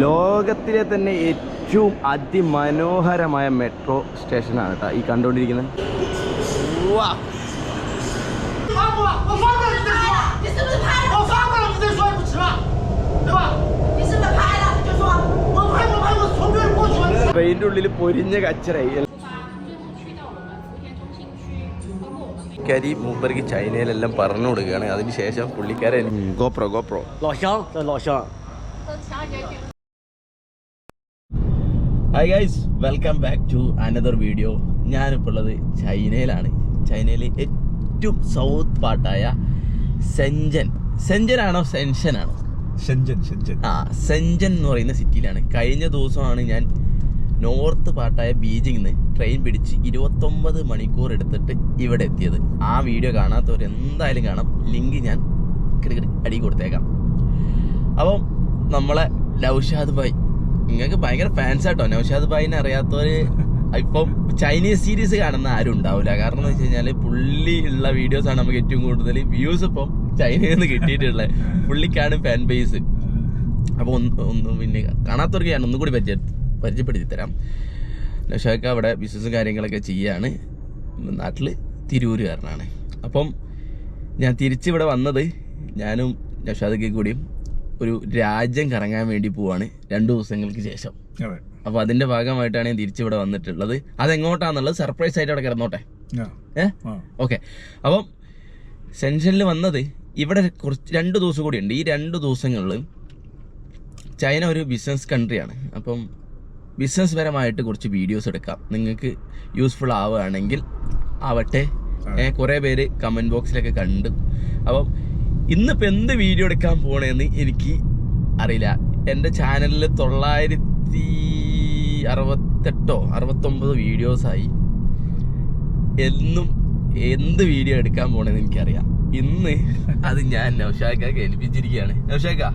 ലോകത്തിലെ തന്നെ ഏറ്റവും അതിമനോഹരമായ മെട്രോ സ്റ്റേഷനാണ് കേട്ടോ ഈ കണ്ടുകൊണ്ടിരിക്കുന്നത്. ട്രെയിനിൻ്റെ ഉള്ളിൽ പൊരിഞ്ഞ കച്ചറായി. മൂപ്പർക്ക് ചൈനയിലെല്ലാം പറഞ്ഞു കൊടുക്കുകയാണ്. അതിനുശേഷം പുള്ളിക്കാരൻ GoPro hi guys, welcome back to another video. ഞാനിപ്പോൾ ഉള്ളത് ചൈനയിലാണ്. ചൈനയിലെ ഏറ്റവും സൗത്ത് പാർട്ടായ സെഞ്ചനാണോ സെൻഷനാണോ സെഞ്ചൻ എന്ന് പറയുന്ന സിറ്റിയിലാണ്. കഴിഞ്ഞ ദിവസമാണ് ഞാൻ നോർത്ത് പാർട്ടായ ബീജിംഗിൽ നിന്ന് ട്രെയിൻ പിടിച്ച് 29 മണിക്കൂർ എടുത്തിട്ട് ഇവിടെ എത്തിയത്. ആ വീഡിയോ കാണാത്തവർ എന്തായാലും കാണാം. ലിങ്ക് ഞാൻ അടി കൊടുത്തേക്കാം. അപ്പം നമ്മളെ നൗഷാദ് ഭായ്, നിങ്ങൾക്ക് ഭയങ്കര ഫാൻസ് ആട്ടോ. നൗഷാദ് ഭായിനെ അറിയാത്തവർ ഇപ്പം ചൈനീസ് സീരീസ് കാണുന്ന ആരും ഉണ്ടാവില്ല. കാരണം എന്ന് വെച്ച് കഴിഞ്ഞാൽ പുള്ളി ഉള്ള വീഡിയോസാണ് നമുക്ക് ഏറ്റവും കൂടുതൽ വ്യൂസ് ഇപ്പം ചൈനയിൽ നിന്ന് കിട്ടിയിട്ടുള്ളത്. പുള്ളിക്കാണ് ഫാൻ ബേസ്. അപ്പോൾ ഒന്ന് പിന്നെ കാണാത്തവർക്ക് ഞാൻ ഒന്നും കൂടി പരിചയപ്പെടുത്തി തരാം. നൗഷാദ് അവിടെ ബിസിനസ്സും കാര്യങ്ങളൊക്കെ ചെയ്യാണ്. നാട്ടിൽ തിരൂരുകാരനാണ്. അപ്പം ഞാൻ തിരിച്ചിവിടെ വന്നത് ഞാനും നൗഷാദ് കൂടിയും ഒരു രാജ്യം കറങ്ങാൻ വേണ്ടി പോവാണ് 2 ദിവസങ്ങൾക്ക് ശേഷം. അപ്പോൾ അതിന്റെ ഭാഗമായിട്ടാണ് ഞാൻ തിരിച്ചിവിടെ വന്നിട്ടുള്ളത്. അതെങ്ങോട്ടാന്നുള്ളത് സർപ്രൈസ് ആയിട്ട് അവിടെ കിടന്നോട്ടെ. ഓക്കെ. അപ്പം സെൻഷനിൽ വന്നത് ഇവിടെ കുറച്ച് 2 ദിവസം കൂടി ഉണ്ട്. ഈ 2 ദിവസങ്ങളിൽ ചൈന ഒരു ബിസിനസ് കൺട്രിയാണ്. അപ്പം ബിസിനസ് പരമായിട്ട് കുറച്ച് വീഡിയോസ് എടുക്കാം. നിങ്ങൾക്ക് യൂസ്ഫുൾ ആവുകയാണെങ്കിൽ ആവട്ടെ. കുറേ പേര് കമൻറ്റ് ബോക്സിലൊക്കെ കണ്ടു. അപ്പം ഇന്നിപ്പോൾ എന്ത് വീഡിയോ എടുക്കാൻ പോകണമെന്ന് എനിക്ക് അറിയില്ല. എൻ്റെ ചാനലിൽ 968-69 വീഡിയോസായി. എന്നും എന്ത് വീഡിയോ എടുക്കാൻ പോകണമെന്ന് എനിക്കറിയാം. ഇന്ന് അത് ഞാൻ നൗഷാദ് ഏൽപ്പിച്ചിരിക്കുകയാണ്. നൗഷാദ്,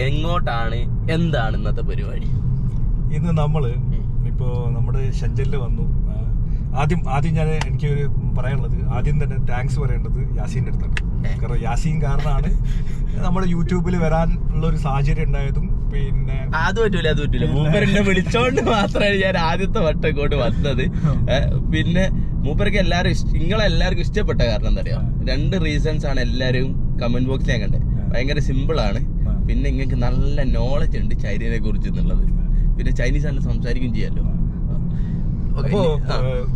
എങ്ങോട്ടാണ്, എന്താണ് ഇന്നത്തെ പരിപാടി? ഇന്ന് നമ്മള് ഇപ്പോ നമ്മുടെ ഷെഞ്ചനിൽ വന്നു. ആദ്യം എനിക്ക് പറയാനുള്ളത്, ആദ്യം തന്നെ താങ്ക്സ് പറയേണ്ടത് യാസീൻ്റെ അടുത്താണ്. കാരണം യാസീൻ കാരണമാണ് നമ്മുടെ യൂട്യൂബിൽ വരാൻ ഉള്ള ഒരു സാഹചര്യം ഉണ്ടായതും. പിന്നെ അത് പറ്റൂല മൂപ്പരെന്നെ വിളിച്ചോണ്ട് മാത്രമാണ് ഞാൻ ആദ്യത്തെ വട്ടം ഇങ്ങോട്ട് വന്നത്. പിന്നെ മൂപ്പർക്ക് നിങ്ങളെല്ലാവർക്കും ഇഷ്ടപ്പെട്ട കാരണം എന്താ പറയാ, 2 റീസൺസ് ആണ് എല്ലാവരും കമന്റ് ബോക്സിൽ ഞാൻ കണ്ടത്. ഭയങ്കര സിമ്പിൾ ആണ്. പിന്നെ നിങ്ങൾക്ക് നല്ല നോളജ് ഉണ്ട് ചൈനയെ കുറിച്ച് എന്നുള്ളത്. പിന്നെ ചൈനീസ് ആണ് സംസാരിക്കുകയും ചെയ്യാമല്ലോ. അപ്പോ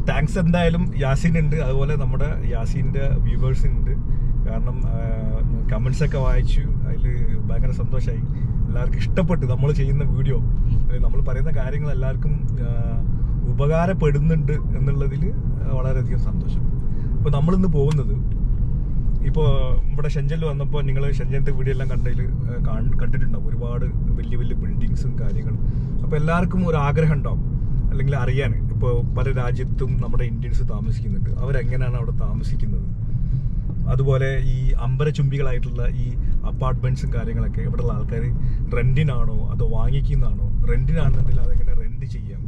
താങ്ക്സ് എന്തായാലും യാസീൻ ഉണ്ട്, അതുപോലെ നമ്മുടെ യാസീന്റെ വ്യൂവേഴ്സ് ഉണ്ട്. കാരണം കമന്റ്സ് ഒക്കെ വായിച്ചു, അതിൽ ഭയങ്കര സന്തോഷമായി. എല്ലാവർക്കും ഇഷ്ടപ്പെട്ടു നമ്മൾ ചെയ്യുന്ന വീഡിയോ, നമ്മൾ പറയുന്ന കാര്യങ്ങൾ എല്ലാവർക്കും ഉപകാരപ്പെടുന്നുണ്ട് എന്നുള്ളതിൽ വളരെയധികം സന്തോഷം. അപ്പോൾ നമ്മളിന്ന് പോകുന്നത്, ഇപ്പോൾ ഇവിടെ ഷെഞ്ചനിൽ വന്നപ്പോൾ നിങ്ങൾ ഷെഞ്ചനത്തെ വീഡിയോ എല്ലാം കണ്ടിട്ടുണ്ടാവും. ഒരുപാട് വലിയ വലിയ ബിൽഡിങ്സും കാര്യങ്ങളും. അപ്പോൾ എല്ലാവർക്കും ഒരു ആഗ്രഹം ഉണ്ടാവും, അല്ലെങ്കിൽ അറിയാൻ. ഇപ്പോൾ പല രാജ്യത്തും നമ്മുടെ ഇന്ത്യൻസ് താമസിക്കുന്നുണ്ട്. അവരെങ്ങനെയാണ് അവിടെ താമസിക്കുന്നത്, അതുപോലെ ഈ അമ്പരചുംബികളായിട്ടുള്ള ഈ അപ്പാർട്ട്മെന്റ്സും കാര്യങ്ങളൊക്കെ ഇവിടെയുള്ള ആൾക്കാർ റെന്റിനാണോ അതോ വാങ്ങിക്കുന്നതാണോ? റെന്റിനാണെന്നുണ്ടെങ്കിൽ അതെങ്ങനെ റെന്റ് ചെയ്യാം,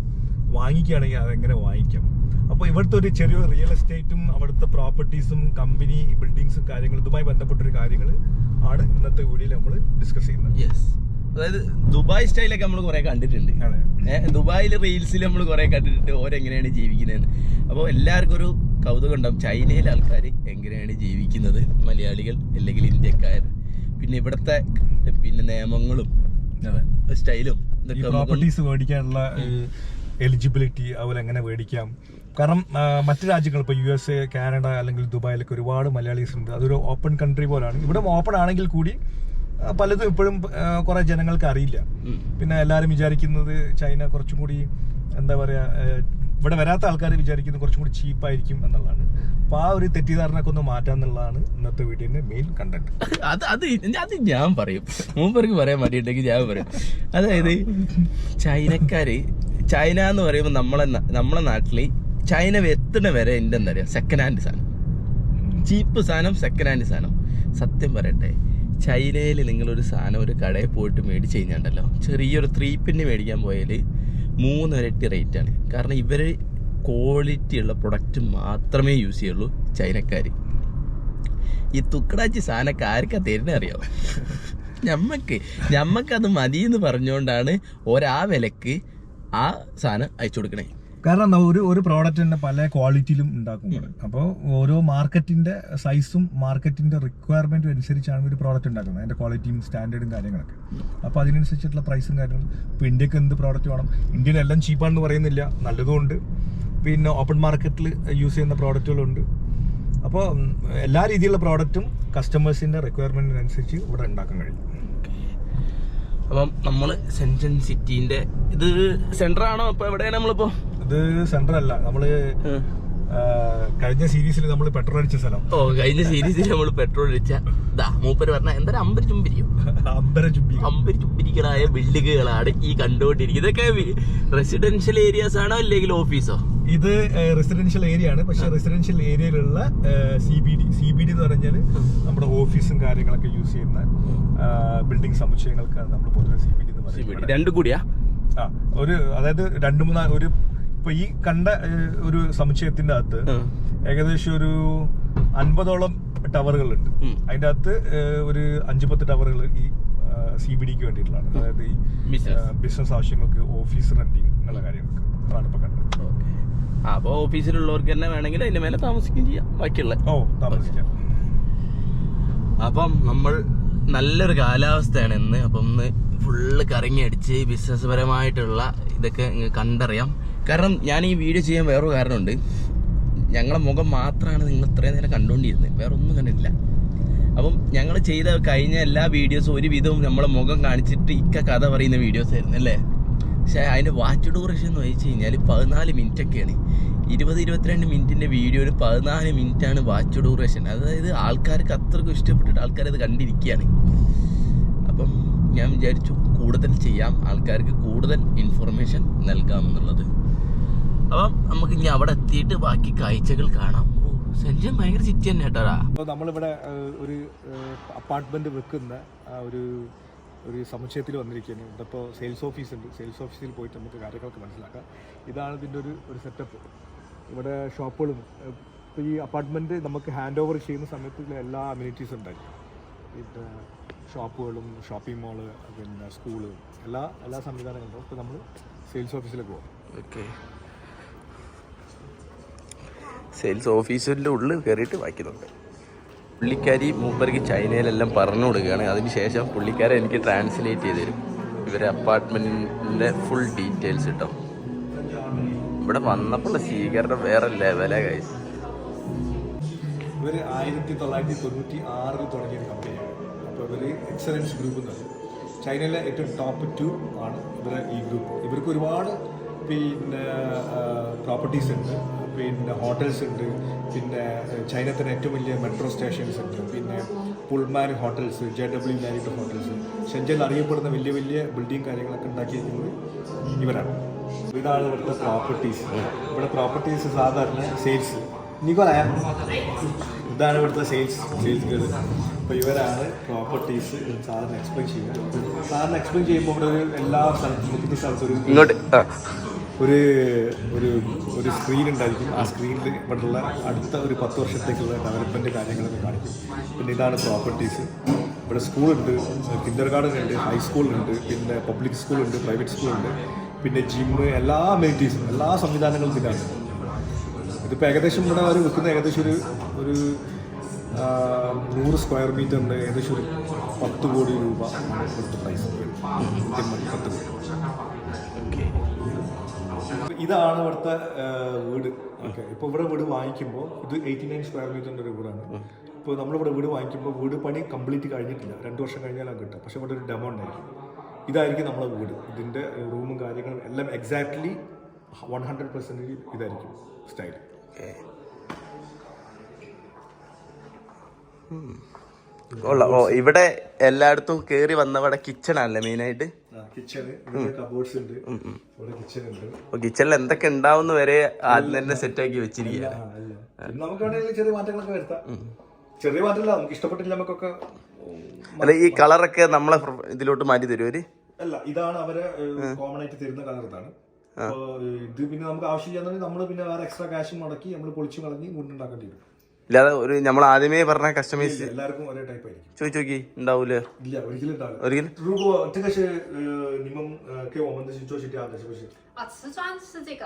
വാങ്ങിക്കുകയാണെങ്കിൽ അതെങ്ങനെ വാങ്ങിക്കാം. അപ്പോൾ ഇവിടുത്തെ ഒരു ചെറിയൊരു റിയൽ എസ്റ്റേറ്റും അവിടുത്തെ പ്രോപ്പർട്ടീസും കമ്പനി ബിൽഡിങ്സും കാര്യങ്ങളും ഇതുമായി ബന്ധപ്പെട്ടൊരു കാര്യങ്ങൾ ആണ് ഇന്നത്തെ വീഡിയോയിൽ നമ്മൾ ഡിസ്കസ് ചെയ്യുന്നത്. അതായത് ദുബായ് സ്റ്റൈലൊക്കെ നമ്മൾ കുറെ കണ്ടിട്ടുണ്ട്. ദുബായിലെ റീൽസിൽ നമ്മൾ കുറെ കണ്ടിട്ടുണ്ട് ഓരെങ്ങനെയാണ് ജീവിക്കുന്നതെന്ന്. അപ്പോൾ എല്ലാവർക്കും ഒരു കൗതുകം ഉണ്ടാവും, ചൈനയിലെ ആൾക്കാർ എങ്ങനെയാണ് ജീവിക്കുന്നത്, മലയാളികൾ അല്ലെങ്കിൽ ഇന്ത്യക്കാർ. പിന്നെ ഇവിടുത്തെ പിന്നെ നിയമങ്ങളും സ്റ്റൈലും പ്രോപ്പർട്ടീസ് മേടിക്കാനുള്ള എലിജിബിലിറ്റി, അതുപോലെ എങ്ങനെ മേടിക്കാം. കാരണം മറ്റു രാജ്യങ്ങൾ ഇപ്പോൾ USA, കാനഡ അല്ലെങ്കിൽ ദുബായിലൊക്കെ ഒരുപാട് മലയാളീസ് ഉണ്ട്. അതൊരു ഓപ്പൺ കൺട്രി പോലാണ്. ഇവിടെ ഓപ്പൺ ആണെങ്കിൽ കൂടി പലതും ഇപ്പോഴും കുറെ ജനങ്ങൾക്ക് അറിയില്ല. പിന്നെ എല്ലാവരും വിചാരിക്കുന്നത് ചൈന കുറച്ചും കൂടി എന്താ പറയാ, ഇവിടെ വരാത്ത ആൾക്കാർ വിചാരിക്കുന്നത് കുറച്ചും കൂടി ചീപ്പായിരിക്കും എന്നുള്ളതാണ്. അപ്പൊ ആ ഒരു തെറ്റിദ്ധാരണയൊക്കെ ഒന്ന് മാറ്റാന്നുള്ളതാണ് ഇന്നത്തെ വീഡിയോന്റെ മെയിൻ കണ്ടന്റ്. അത് ഞാൻ പറയും, മൂപ്പർക്ക് പറയാൻ മടിയുണ്ടെങ്കിൽ ഞാൻ പറയും. അതായത് ചൈന എന്ന് പറയുമ്പോൾ നമ്മളെ നാട്ടില് ചൈന എത്തുന്ന വരെ എൻ്റെ എന്താ പറയുക, സെക്കൻഡ് ഹാൻഡ് സാധനം, ചീപ്പ് സാധനം, സെക്കൻഡ് ഹാൻഡ് സാധനം. സത്യം പറയട്ടെ, ചൈനയിൽ നിങ്ങളൊരു സാധനം ഒരു കടയിൽ പോയിട്ട് മേടിച്ച് കഴിഞ്ഞാണ്ടല്ലോ, ചെറിയൊരു 3 പിന്ന് മേടിക്കാൻ പോയാൽ 3 ഇരട്ടി റേറ്റാണ്. കാരണം ഇവർ ക്വാളിറ്റി ഉള്ള പ്രൊഡക്റ്റ് മാത്രമേ യൂസ് ചെയ്യുള്ളൂ ചൈനക്കാർ. ഈ തുക്കടാച്ചി സാധനമൊക്കെ ആർക്കാ തരുന്ന അറിയാമോ? ഞമ്മക്കത് മതി എന്ന് പറഞ്ഞുകൊണ്ടാണ് ഒരാ വിലക്ക് ആ സാധനം അയച്ചു കൊടുക്കണേ. കാരണം ഒരു പ്രോഡക്റ്റ് തന്നെ പല ക്വാളിറ്റിയിലും ഉണ്ടാക്കും. അപ്പോൾ ഓരോ മാർക്കറ്റിന്റെ സൈസും മാർക്കറ്റിന്റെ റിക്വയർമെന്റും അനുസരിച്ചാണ് ഒരു പ്രോഡക്റ്റ് ഉണ്ടാക്കുന്നത്, അതിന്റെ ക്വാളിറ്റിയും സ്റ്റാൻഡേർഡും കാര്യങ്ങളൊക്കെ. അപ്പോൾ അതിനനുസരിച്ചിട്ടുള്ള പ്രൈസും കാര്യങ്ങളും. ഇപ്പോൾ ഇന്ത്യക്ക് എന്ത് പ്രോഡക്റ്റ് വേണം, ഇന്ത്യയിൽ എല്ലാം ചീപ്പാണെന്ന് പറയുന്നില്ല, നല്ലതുകൊണ്ട് പിന്നെ ഓപ്പൺ മാർക്കറ്റിൽ യൂസ് ചെയ്യുന്ന പ്രോഡക്റ്റുകളുണ്ട്. അപ്പോൾ എല്ലാ രീതിയിലുള്ള പ്രോഡക്റ്റും കസ്റ്റമേഴ്സിന്റെ റിക്വയർമെന്റിനനുസരിച്ച് ഇവിടെ ഉണ്ടാക്കാൻ കഴിയും. അപ്പം നമ്മൾ സെൻട്രൽ സിറ്റിന്റെ ഇത് സെന്റർ ആണോ? ഇപ്പൊ എവിടെയാണ് നമ്മളിപ്പോ? ഇത് സെന്റർ അല്ല, നമ്മള് കഴിഞ്ഞ സീരീസിൽ നമ്മൾ പെട്രോൾ അടിച്ച സ്ഥലം. കഴിഞ്ഞ സീരീസിൽ നമ്മൾ പെട്രോൾ അടിച്ച മൂപ്പര് പറഞ്ഞ എന്താ അമ്പര ചുംബിരികളായ ബിൽഡിങ്ങുകളാണ് ഈ കണ്ടുകൊണ്ടിരിക്കുന്നത്. ഇതൊക്കെ റെസിഡൻഷ്യൽ ഏരിയാസ് ആണോ അല്ലെങ്കിൽ ഓഫീസോ? ഇത് റെസിഡൻഷ്യൽ ഏരിയ ആണ്. പക്ഷെ റെസിഡൻഷ്യൽ ഏരിയയിലുള്ള CBD എന്ന് പറഞ്ഞാൽ നമ്മുടെ ഓഫീസും കാര്യങ്ങളൊക്കെ യൂസ് ചെയ്യുന്ന ബിൽഡിംഗ് സമുച്ചയങ്ങൾക്കാണ് നമ്മൾ പൊതുവെ CBD എന്ന് പറയുന്നത്. രണ്ടും കൂടിയാ അതായത് 2-3 ഇപ്പൊ ഈ കണ്ട ഒരു സമുച്ചയത്തിന്റെ അകത്ത് ഏകദേശം ഒരു 50ഓളം ടവറുകളുണ്ട്. അതിന്റെ അകത്ത് ഒരു 5-10 ടവറുകൾ ഈ CBDക്ക് വേണ്ടിയിട്ടുള്ളതാണ്. അതായത് ഈ ബിസിനസ് ആവശ്യങ്ങൾക്ക്, ഓഫീസ് റെന്റിങ് എന്നുള്ള കാര്യങ്ങൾക്ക് അതാണ് ഇപ്പൊ കണ്ടത്. അപ്പൊ ഓഫീസിലുള്ളവർക്ക് തന്നെ വേണമെങ്കിൽ അതിന്റെ മേലെ താമസിക്കുകയും ചെയ്യാം, ബാക്കിയുള്ള താമസിക്കാം. അപ്പം നമ്മൾ നല്ലൊരു കാലാവസ്ഥയാണ് ഇന്ന്. അപ്പം ഇന്ന് ഫുള്ള് കറങ്ങി അടിച്ച് ബിസിനസ് പരമായിട്ടുള്ള ഇതൊക്കെ കണ്ടറിയാം. കാരണം ഞാൻ ഈ വീഡിയോ ചെയ്യാൻ വേറൊരു കാരണമുണ്ട്. ഞങ്ങളെ മുഖം മാത്രമാണ് നിങ്ങൾ ഇത്രയും നേരം കണ്ടുകൊണ്ടിരുന്നത്, വേറെ ഒന്നും കണ്ടിട്ടില്ല. അപ്പം ഞങ്ങൾ ചെയ്ത കഴിഞ്ഞ എല്ലാ വീഡിയോസും ഒരുവിധവും നമ്മളെ മുഖം കാണിച്ചിട്ട് കഥ പറയുന്ന വീഡിയോസ് ആയിരുന്നു അല്ലേ. പക്ഷേ അതിൻ്റെ വാച്ച് ഡ്യൂറേഷൻ എന്ന് വെച്ച് കഴിഞ്ഞാൽ 14 മിനിറ്റൊക്കെയാണ്. 20-22 മിനിറ്റിൻ്റെ വീഡിയോയിൽ 14 മിനിറ്റാണ് വാച്ച് ഡ്യൂറേഷൻ. അതായത് ആൾക്കാർക്ക് അത്രയ്ക്കും ഇഷ്ടപ്പെട്ടിട്ട് ആൾക്കാരത് കണ്ടിരിക്കുകയാണ്. അപ്പം ഞാൻ വിചാരിച്ചു കൂടുതൽ ചെയ്യാം, ആൾക്കാർക്ക് കൂടുതൽ ഇൻഫർമേഷൻ നൽകാമെന്നുള്ളത്. അപ്പം നമുക്ക് ഇനി അവിടെ എത്തിയിട്ട് ബാക്കി കാഴ്ചകൾ കാണാം. സെൻട്രൽ ഭയങ്കര സിറ്റി തന്നെ കേട്ടാ. നമ്മളിവിടെ ഒരു അപ്പാർട്ട്മെന്റ് വെക്കുന്ന ഒരു സമുച്ചയത്തിൽ വന്നിരിക്കുകയാണ്. ഇവിടെ ഇപ്പോൾ സെയിൽസ് ഓഫീസ് ഉണ്ട്. സെയിൽസ് ഓഫീസിൽ പോയിട്ട് നമുക്ക് കാര്യങ്ങളൊക്കെ മനസ്സിലാക്കാം. ഇതാണ് ഇതിൻ്റെ ഒരു സെറ്റപ്പ്. ഇവിടെ ഷോപ്പുകളും ഇപ്പോൾ ഈ അപ്പാർട്ട്മെൻറ്റ് നമുക്ക് ഹാൻഡ് ഓവർ ചെയ്യുന്ന സമയത്ത് എല്ലാ അമ്യൂണിറ്റീസും ഉണ്ടായിരിക്കും. പിന്നെ ഷോപ്പുകളും ഷോപ്പിംഗ് മോള് പിന്നെ സ്കൂള് എല്ലാ സംവിധാനങ്ങളും. ഇപ്പോൾ നമ്മൾ സെയിൽസ് ഓഫീസിലേക്ക് പോകാം. ഓക്കെ, സെയിൽസ് ഓഫീസിൻ്റെ ഉള്ളിൽ കയറിയിട്ട് വായിക്കുന്നുണ്ട്. പുള്ളിക്കാരി മൂപ്പർക്ക് ചൈനയിലെല്ലാം പറഞ്ഞു കൊടുക്കുകയാണ്. അതിനുശേഷം പുള്ളിക്കാരെ എനിക്ക് ട്രാൻസ്ലേറ്റ് ചെയ്ത് തരും ഇവരെ അപ്പാർട്ട്മെൻറ്റിൻ്റെ ഫുൾ ഡീറ്റെയിൽസ് കിട്ടും. ഇവിടെ വന്നപ്പോൾ സ്വീകരണം വേറെ ലെവലാ ഗൈസ്. ഇവർ 1996 തുടങ്ങിയ ഒരു കമ്പനിയാണ്. അപ്പോൾ ഇവർ എക്സലൻസ് ഗ്രൂപ്പ് എന്ന് പറയും. ചൈനയിലെ ഏറ്റവും ടോപ്പ് 2 ആണ് ഇവരെ ഈ ഗ്രൂപ്പ്. ഇവർക്ക് ഒരുപാട് പിന്നെ പ്രോപ്പർട്ടീസ് ഉണ്ട്, പിന്നെ ഹോട്ടൽസ് ഉണ്ട്, പിന്നെ ചൈനത്തിന് ഏറ്റവും വലിയ മെട്രോ സ്റ്റേഷൻസ് ഉണ്ട്, പിന്നെ പുൾമാൻ ഹോട്ടൽസ്, JW മാരിറ്റ് ഹോട്ടൽസ്. ഷെൻജനിൽ അറിയപ്പെടുന്ന വലിയ വലിയ ബിൽഡിംഗ് കാര്യങ്ങളൊക്കെ ഉണ്ടാക്കിയിരിക്കുന്നത് ഇവരാണ്. ഇതാണ് ഇവിടുത്തെ പ്രോപ്പർട്ടീസ്. ഇവിടെ പ്രോപ്പർട്ടീസ് സാധാരണ സെയിൽസ് ഇതാണ് ഇവിടുത്തെ സെയിൽസുകൾ. അപ്പോൾ ഇവരാണ് പ്രോപ്പർട്ടീസ് സാധാരണ എക്സ്പ്ലെയിൻ ചെയ്യുക. സാധാരണ എക്സ്പ്ലെയിൻ ചെയ്യുമ്പോൾ ഇവിടെ എല്ലാ സ്ഥലത്തും സ്ഥലത്തും ഒരു സ്ക്രീൻ ഉണ്ടായിരിക്കും. ആ സ്ക്രീനിൽ ഇവിടെയുള്ള അടുത്ത ഒരു 10 വർഷത്തേക്കുള്ള ഡെവലപ്മെൻറ്റ് കാര്യങ്ങളൊക്കെ കാണിക്കും. പിന്നെ ഇതാണ് പ്രോപ്പർട്ടീസ്. ഇവിടെ സ്കൂളുണ്ട്, കിൻഡർ ഗാർഡൻ ഉണ്ട്, ഹൈസ്കൂളുണ്ട്, പിന്നെ പബ്ലിക് സ്കൂളുണ്ട്, പ്രൈവറ്റ് സ്കൂളുണ്ട്, പിന്നെ ജിമ്മ്, എല്ലാ അമ്യൂണിറ്റീസും എല്ലാ സംവിധാനങ്ങളും ഇതിലാണ്. ഇതിപ്പോൾ ഏകദേശം ഇവിടെ അവർ വെക്കുന്ന ഏകദേശം ഒരു 100 സ്ക്വയർ മീറ്ററിൻ്റെ ഏകദേശം ഒരു 10 കോടി രൂപ ഇവിടുത്തെ പ്രൈസ്. 10 കോടി. ഇതാണ് ഇവിടുത്തെ വീട്. ഓക്കെ, ഇപ്പോൾ ഇവിടെ വീട് വാങ്ങിക്കുമ്പോൾ ഇത് 89 സ്ക്വയർ മീറ്ററിൻ്റെ ഒരു വീടാണ്. ഇപ്പോൾ നമ്മളിവിടെ വീട് വാങ്ങിക്കുമ്പോൾ വീട് പണി കംപ്ലീറ്റ് കഴിഞ്ഞിട്ടില്ല, 2 വർഷം കഴിഞ്ഞാലാണ് കിട്ടുക. പക്ഷേ ഇവിടെ ഒരു ഡെമോ ഉണ്ടായിരിക്കും. ഇതായിരിക്കും നമ്മളെ വീട്. ഇതിൻ്റെ റൂമും കാര്യങ്ങളും എല്ലാം എക്സാക്ട്ലി 100% ഇതായിരിക്കും സ്റ്റൈൽ. ഇവിടെ എല്ലായിടത്തും കേറി വന്നവിടെ കിച്ചൺ ആണല്ലേ മെയിനായിട്ട്. കിച്ചണിൽ എന്തൊക്കെ ഉണ്ടാവും വരെ ആദ്യം തന്നെ സെറ്റ് ആക്കി വെച്ചിരിക്കുക. ചെറിയ മാറ്റങ്ങളൊക്കെ വരുത്താം. ചെറിയ മാറ്റമില്ല, നമുക്ക് ഇഷ്ടപ്പെട്ടില്ല നമുക്കൊക്കെ. അല്ല, ഈ കളറൊക്കെ നമ്മളെ ഇതിലോട്ട് മാറ്റി തരുമോ? അല്ല, ഇതാണ് അവര് കോമൺ ആയിട്ട് തരുന്ന കളർ. ഇതാണ്. ഇത് പിന്നെ നമുക്ക് ആവശ്യമില്ലാന്നുണ്ടെങ്കിൽ നമ്മൾ പിന്നെ വേറെ എക്സ്ട്രാ ക്യാഷ് മുടക്കി നമ്മൾ പൊളിച്ചു കളഞ്ഞ് വീണ്ടുണ്ടാക്കേണ്ടി വരും. ഇല്ലാതെ ഒരു നമ്മൾ ആദ്യമേ പറഞ്ഞ കസ്റ്റമൈസ് എല്ലാവർക്കും ഒരേ ടൈപ്പ് ആയിരിക്കും. ചോദിച്ചു നോക്കി ഉണ്ടാവൂലേ? ഇല്ല, ഒരിക്കലും ഉണ്ടാവില്ല. ഒരിക്കലും 如果这个是你们给我们的是做些这样的，是不是？瓷砖是这个，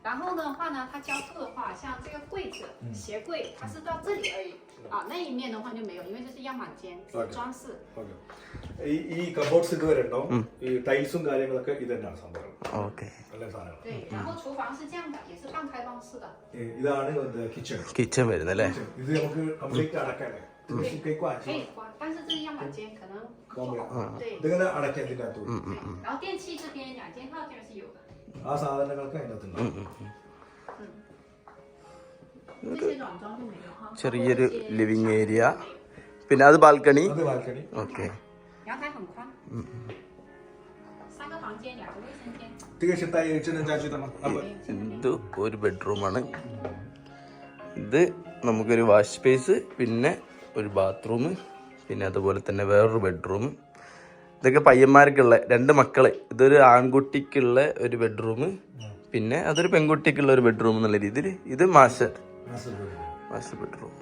然后的话呢，它交错的话，像这个柜子、鞋柜，它是到这里而已啊，那一面的话就没有，因为这是样板间装饰。ഈ കബോർഡ്സ് ഒക്കെ വരുന്നുണ്ടോ? ഈ ടൈൽസും കാര്യങ്ങളൊക്കെ ഇത് തന്നെയാണ് സംഭവം. ഓക്കെ. നല്ല സാധനമാണ്.对，然后厨房是这样的，也是半开放式的。ഇതാണ് കിച്ചൺ. കിച്ചൺ വരുന്നല്ലേ? ഇത് നമുക്ക് കംപ്ലീറ്റ് അടക്കാനേ.可以关，可以关，但是这个样板间可能关不了。对，ഇതിങ്ങനെ അടയ്ക്കാൻ ഇതിനകത്ത്.然后电器这边2件套件是有的。ആ സാധനങ്ങളൊക്കെ അതിനകത്തുണ്ട്.这些软装就没有哈。 ചെറിയൊരു ലിവിങ് ഏരിയ, പിന്നെ അത് ബാൽക്കണി. അത് ബാൽക്കണി. ഓക്കെ.阳台很宽。3个房间，2个卫生间。这个是带智能家居的吗？啊不。ഇത് ഒരു ബെഡ്റൂമാണ്. ഇത് നമുക്കൊരു വാഷ് സ്പേസ്, പിന്നെ ഒരു ബാത്റൂം, പിന്നെ അതുപോലെ തന്നെ വേറൊരു ബെഡ്റൂം. ഇതൊക്കെ പയ്യന്മാർക്കുള്ള 2 മക്കള്. ഇതൊരു ആൺകുട്ടിക്കുള്ള ഒരു ബെഡ്റൂം, പിന്നെ അതൊരു പെൺകുട്ടിക്കുള്ള ഒരു ബെഡ്റൂം എന്നുള്ള രീതിയിൽ ഇത് മാസ്റ്റർ ബെഡ്റൂം.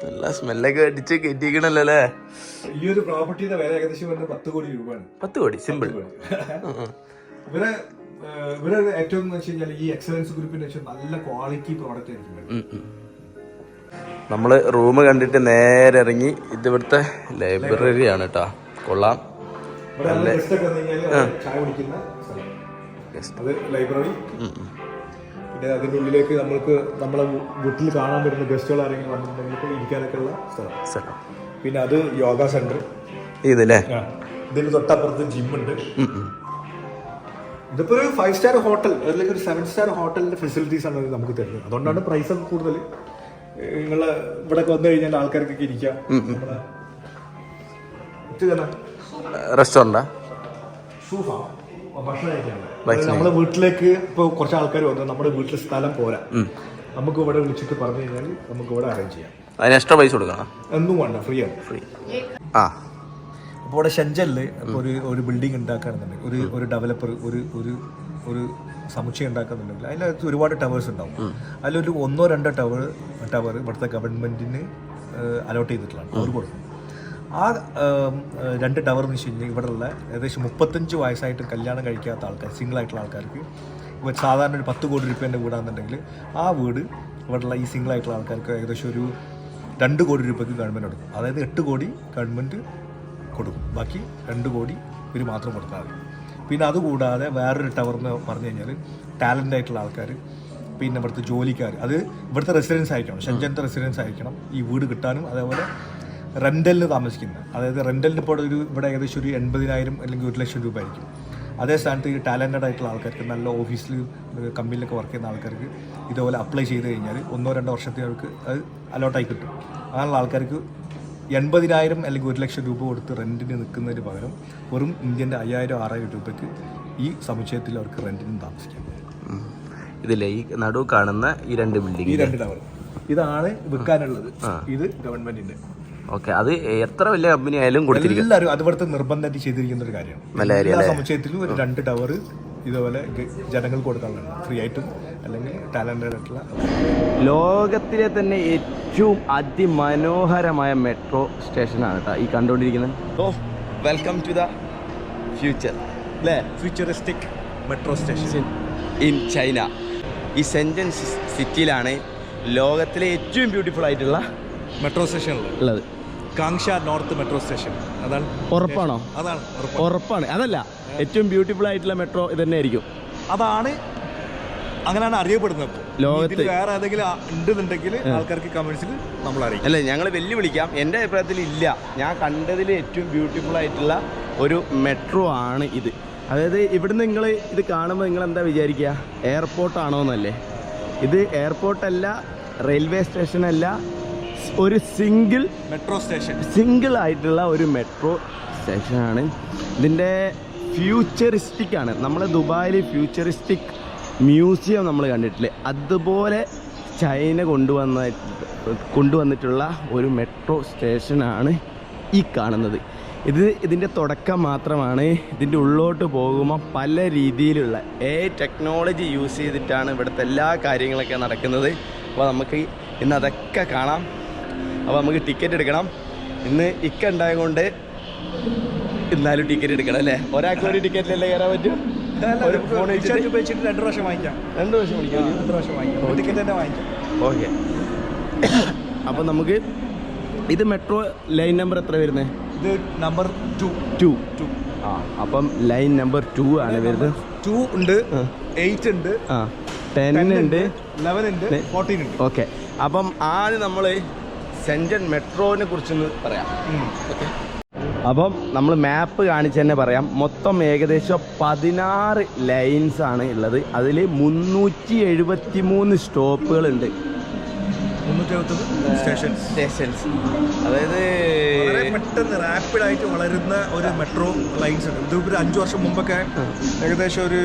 നല്ല സ്മെല്ലൊക്കെ അടിച്ച് കയറ്റിക്കണല്ലോ അല്ലേ? ഈ ഒരു പ്രോപ്പർട്ടിയുടെ വില ഏകദേശം 10 കോടി രൂപയാണ്. 10 കോടി സിമ്പിൾ. ഇവരെ ഏറ്റവും എന്ന് വെച്ച് കഴിഞ്ഞാൽ ഈ എക്സലൻസ് ഗ്രൂപ്പിന് വെച്ചാൽ നല്ല ക്വാളിറ്റി പ്രോഡക്റ്റ് ആയിരിക്കും. നമ്മള് റൂം കണ്ടിട്ട് നേരെ ഇറങ്ങി. ഇത് ഇവിടുത്തെ ലൈബ്രറി ആണ് കേട്ടോ. കൊള്ളാം. ചായ കുടിക്കുന്ന അത് ലൈബ്രറി. പിന്നെ അതിന്റെ ഉള്ളിലേക്ക് നമ്മൾക്ക് നമ്മളെ വീട്ടിൽ കാണാൻ പറ്റുന്ന ഗസ്റ്റുകൾ ആരെങ്കിലും വന്നിട്ടുണ്ടെങ്കിൽ ഇരിക്കാനൊക്കെ ഉള്ള സ്ഥലം. പിന്നെ അത് യോഗ സെന്റർ. ഇതല്ലേ? ഇതിന് തൊട്ടപ്പുറത്ത് ജിമ്മുണ്ട്. ഇതിപ്പോ ഒരു 5 സ്റ്റാർ ഹോട്ടൽ, അതിലേക്ക് ഒരു 7 സ്റ്റാർ ഹോട്ടലിന്റെ ഫെസിലിറ്റീസ് ആണ് നമുക്ക് തരുന്നത്. അതുകൊണ്ടാണ് പ്രൈസ് ഒക്കെ കൂടുതൽ. നിങ്ങള് ഇവിടെ വന്നു കഴിഞ്ഞാൽ ആൾക്കാർക്കൊക്കെ ഇരിക്കാം. റെസ്റ്റോറന്റാ? ഭക്ഷണം കഴിക്കാം. നമ്മളെ വീട്ടിലേക്ക് ഇപ്പൊ കുറച്ച് ആൾക്കാർ വന്നു, നമ്മുടെ വീട്ടിൽ സ്ഥലം പോരാ, നമുക്ക് ഇവിടെ വിളിച്ചിട്ട് പറഞ്ഞു കഴിഞ്ഞാൽ നമുക്ക് ഇവിടെ അറേഞ്ച് ചെയ്യാം. അതിന് എക്സ്ട്രാ പൈസ കൊടുക്കണം? ഒന്നും വേണ്ട, ഫ്രീ ആണ്. അപ്പോൾ ഇവിടെ ഷെൻജനിൽ ഇപ്പോൾ ഒരു ബിൽഡിംഗ് ഉണ്ടാക്കുകയാണെന്നുണ്ടെങ്കിൽ, ഒരു ഡെവലപ്പർ ഒരു സമുച്ചയം ഉണ്ടാക്കുന്നുണ്ടെങ്കിൽ അതിനകത്ത് ഒരുപാട് ടവേഴ്സ് ഉണ്ടാവും. അതിലൊരു 1-2 ടവർ ഇവിടുത്തെ ഗവൺമെന്റിന് അലോട്ട് ചെയ്തിട്ടുള്ളതാണ്, അവർ കൊടുക്കും. ആ 2 ടവർ എന്ന് വെച്ച് കഴിഞ്ഞാൽ ഇവിടെയുള്ള ഏകദേശം 35 വയസ്സായിട്ട് കല്യാണം കഴിക്കാത്ത ആൾക്കാർ, സിംഗിൾ ആയിട്ടുള്ള ആൾക്കാർക്ക്, ഇപ്പോൾ സാധാരണ ഒരു 10 കോടി രൂപേൻ്റെ വീടാണെന്നുണ്ടെങ്കിൽ ആ വീട് ഇവിടെയുള്ള ഈ സിംഗിൾ ആയിട്ടുള്ള ആൾക്കാർക്ക് ഏകദേശം ഒരു 2 കോടി രൂപയ്ക്ക് ഗവൺമെൻറ് കൊടുക്കും. അതായത് 8 കോടി ഗവൺമെൻറ് കൊടുക്കും, ബാക്കി 2 കോടി ഇവർ മാത്രം കൊടുത്താൽ മതി. പിന്നെ അതുകൂടാതെ വേറൊരു ടവർ എന്ന് പറഞ്ഞു കഴിഞ്ഞാൽ ടാലൻ്റ് ആയിട്ടുള്ള ആൾക്കാർ, പിന്നെ ഇവിടുത്തെ ജോലിക്കാർ, അത് ഇവിടുത്തെ റെസിഡൻസ് ആയിരിക്കണം, ഷെൻജൻ്റെ റെസിഡൻസ് ആയിരിക്കണം ഈ വീട് കിട്ടാനും. അതേപോലെ റെൻ്റലിന് താമസിക്കുന്നത്, അതായത് റെൻ്റലിന് ഇപ്പോൾ ഇവിടെ ഏകദേശം ഒരു 80,000 അല്ലെങ്കിൽ 1 ലക്ഷം രൂപ ആയിരിക്കും. അതേ സ്ഥാനത്ത് ഈ ടാലൻറ്റഡ് ആയിട്ടുള്ള ആൾക്കാർക്ക്, നല്ല ഓഫീസിൽ കമ്പനിയിലൊക്കെ വർക്ക് ചെയ്യുന്ന ആൾക്കാർക്ക് ഇതുപോലെ അപ്ലൈ ചെയ്ത് കഴിഞ്ഞാൽ 1-2 വർഷത്തേക്ക് അത് അലോട്ടായി കിട്ടും. അങ്ങനെയുള്ള ആൾക്കാർക്ക് 80,000 അല്ലെങ്കിൽ 1 ലക്ഷം രൂപ കൊടുത്ത് റെൻറ്റിന് നിൽക്കുന്നതിന് പകരം വെറും ഇന്ത്യൻ്റെ 5,000-6,000 രൂപയ്ക്ക് ഈ സമുച്ചയത്തിൽ അവർക്ക് റെൻറ്റിന് താമസിക്കാം. ഇതിലെ ഈ നടുവ് കാണുന്ന ഈ 2 ബിൽഡിംഗ്, ഈ 2 ടവർ ഇതാണ് വിൽക്കാനുള്ളത്. ഇത് ഗവൺമെന്റിന്റെ. ഓക്കെ. അത് എത്ര വലിയ കമ്പനി ആയാലും കൊടുത്തിരിക്കും. എല്ലാവരും അതുപോലത്തെ നിർബന്ധമായിട്ട് ചെയ്തിരിക്കുന്ന ഒരു കാര്യമാണ്. എല്ലാ സമുച്ചയത്തിലും ഒരു 2 ടവർ ഇതുപോലെ ജനങ്ങൾക്ക് കൊടുക്കാനുണ്ട്, ഫ്രീ ആയിട്ടും അല്ലെങ്കിൽ ടാലന്റഡ് ആയിട്ടുള്ള. ലോകത്തിലെ തന്നെ ഏറ്റവും അതിമനോഹരമായ മെട്രോ സ്റ്റേഷനാണ് കേട്ടോ ഈ കണ്ടുകൊണ്ടിരിക്കുന്നത്. ഓ, വെൽക്കം ടു ദ ഫ്യൂച്ചർ അല്ലേ? Futuristic metro station in China. ഈ ഷെൻജൻ സിറ്റിയിലാണ് ലോകത്തിലെ ഏറ്റവും ബ്യൂട്ടിഫുൾ ആയിട്ടുള്ള മെട്രോ സ്റ്റേഷൻ ഉള്ളത്. കാങ്ഷ നോർത്ത് മെട്രോ സ്റ്റേഷൻ. അതാണ്. ഉറപ്പാണോ? അതാണ് ഉറപ്പാണ്. അതല്ല, ഏറ്റവും ബ്യൂട്ടിഫുൾ ആയിട്ടുള്ള മെട്രോ ഇത് തന്നെ ആയിരിക്കും. അതാണ്, അങ്ങനെയാണ് അറിയപ്പെടുന്നത്. ലോകത്ത് വേറെ ഏതെങ്കിലും ഉണ്ടെന്നുണ്ടെങ്കിൽ ആൾക്കാർക്ക് കമന്റ്സിൽ നമ്മൾ അറിയിക്കും. അല്ലേ, ഞങ്ങൾ വെല്ലുവിളിക്കാം. എൻ്റെ അഭിപ്രായത്തിൽ ഇല്ല, ഞാൻ കണ്ടതിൽ ഏറ്റവും ബ്യൂട്ടിഫുൾ ആയിട്ടുള്ള ഒരു മെട്രോ ആണ് ഇത്. അതായത് ഇവിടുന്ന് നിങ്ങൾ ഇത് കാണുമ്പോൾ നിങ്ങൾ എന്താ വിചാരിക്കുക, എയർപോർട്ടാണോ എന്നല്ലേ? ഇത് എയർപോർട്ടല്ല, റെയിൽവേ സ്റ്റേഷനല്ല, ഒരു സിംഗിൾ മെട്രോ സ്റ്റേഷൻ, സിംഗിൾ ആയിട്ടുള്ള ഒരു മെട്രോ സ്റ്റേഷനാണ്. ഇതിൻ്റെ ഫ്യൂച്ചറിസ്റ്റിക് ആണ്. നമ്മൾ ദുബായിൽ ഫ്യൂച്ചറിസ്റ്റിക് മ്യൂസിയം നമ്മൾ കണ്ടിട്ടില്ലേ, അതുപോലെ ചൈന കൊണ്ടുവന്നിട്ടുള്ള ഒരു മെട്രോ സ്റ്റേഷനാണ് ഈ കാണുന്നത്. ഇതിൻ്റെ തുടക്കം മാത്രമാണ്. ഇതിൻ്റെ ഉള്ളോട്ട് പോകുമ്പോൾ പല രീതിയിലുള്ള ടെക്നോളജി യൂസ് ചെയ്തിട്ടാണ് ഇവിടുത്തെ എല്ലാ കാര്യങ്ങളൊക്കെ നടക്കുന്നത്. അപ്പോൾ നമുക്ക് ഇന്ന് അതൊക്കെ കാണാം. അപ്പോൾ നമുക്ക് ടിക്കറ്റ് എടുക്കണം. ഇന്ന് ഇക്ക ഉണ്ടായതുകൊണ്ട് എന്നാലും ടിക്കറ്റ് എടുക്കണം അല്ലേ? ഒരാൾക്ക് ഒരു ടിക്കറ്റിലല്ലേ കയറാൻ പറ്റും? ഒരു ഫോൺ ഉപയോഗിച്ചിട്ട് 2 പ്രാവശ്യം വാങ്ങിക്കാം. 2 പ്രാവശ്യം വിളിക്കാം. 2 പ്രാവശ്യം വാങ്ങിക്കാം. ടിക്കറ്റ് തന്നെ വാങ്ങിക്കാം. ഓക്കെ. അപ്പോൾ നമുക്ക് ഇത് മെട്രോ ലൈൻ നമ്പർ എത്ര വരുന്നത്? ഇത് നമ്പർ 2. ആ, അപ്പം ലൈൻ നമ്പർ 2 ആണ് വരുന്നത്. 2 ഉണ്ട്, 8 ഉണ്ട്, 10 ഉണ്ട്, 11 ഉണ്ട്, 14 ഉണ്ട്. ഓക്കെ. അപ്പം ആദ്യം നമ്മൾ സെൻട്രൽ മെട്രോനെ കുറിച്ചൊന്ന് പറയാം. ഓക്കെ. അപ്പം നമ്മൾ മാപ്പ് കാണിച്ച് തന്നെ പറയാം. മൊത്തം ഏകദേശം 16 ലൈൻസ് ആണ് ഉള്ളത്. അതിൽ 373 സ്റ്റോപ്പുകളുണ്ട്. 370 സ്റ്റേഷൻസ്. അതായത് പെട്ടെന്ന് റാപ്പിഡായിട്ട് വളരുന്ന ഒരു മെട്രോ ലൈൻസ് ഉണ്ട്. ഇത് ഒരു 5 വർഷം മുമ്പൊക്കെ ഏകദേശം ഒരു